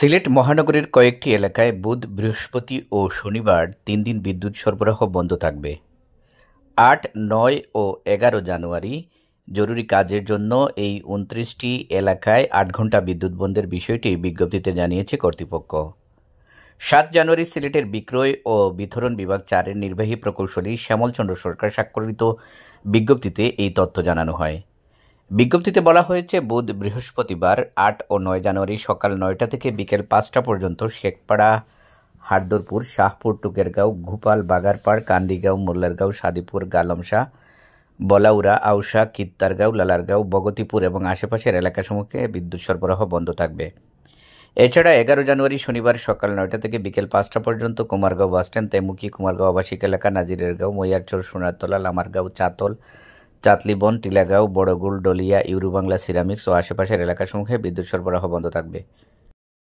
সিলেট মহানগরীর কয়েকটি এলাকায় বুধ, বৃহস্পতি ও শনিবার ৩ দিন বিদ্যুৎ সরবরাহ বন্ধ থাকবে। ৮, ৯ ও ১১ জানুয়ারি জরুরি কাজের জন্য এই ২৯টি এলাকায় ৮ ঘণ্টা বিদ্যুৎ বন্ধের বিষয়টি বিজ্ঞপ্তিতে জানিয়েছে কর্তৃপক্ষ। ৭ জানুয়ারি সিলেটের বিক্রয় ও বিতরণ বিভাগ ৪-এর নির্বাহী প্রকৌশলী শ্যামল চন্দ্র সরকার স্বাক্ষরিত বিজ্ঞপ্তিতে এই তথ্য জানানো হয়। বিজ্ঞপ্তিতে বলা হয়েছে, বুধ, বৃহস্পতিবার ৮ ও ৯ জানুয়ারি সকাল ৯টা থেকে বিকেল ৫টা পর্যন্ত শেখপাড়া, হাটদরপুর, শাহপুর, টুকেরগাঁও, ঘুপাল, বাগারপাড়, কান্দিগাঁও, মোল্লারগাঁও, সাদিপুর, গালমশা, বলাউড়া, আউশা, কিত্তারগাঁও, লালারগাঁও, বগতিপুর এবং আশেপাশের এলাকাসমূহে বিদ্যুৎ সরবরাহ বন্ধ থাকবে। এছাড়া ১১ জানুয়ারি শনিবার সকাল ৯টা থেকে বিকেল ৫টা পর্যন্ত কুমারগাঁও বাসস্ট্যান্ড, তেমুকি, কুমারগাঁও আবাসিক এলাকা, নাজিরেরগাঁও, মইয়ারচর, সোনারতলা, লামারগাঁও, চাতল, চাতলিবন, টিলাগাঁও, বড়গুল, ডলিয়া, ইউরোবাংলা সিরামিক্স ও আশেপাশের এলাকাসমূহে বিদ্যুৎ সরবরাহ বন্ধ থাকবে।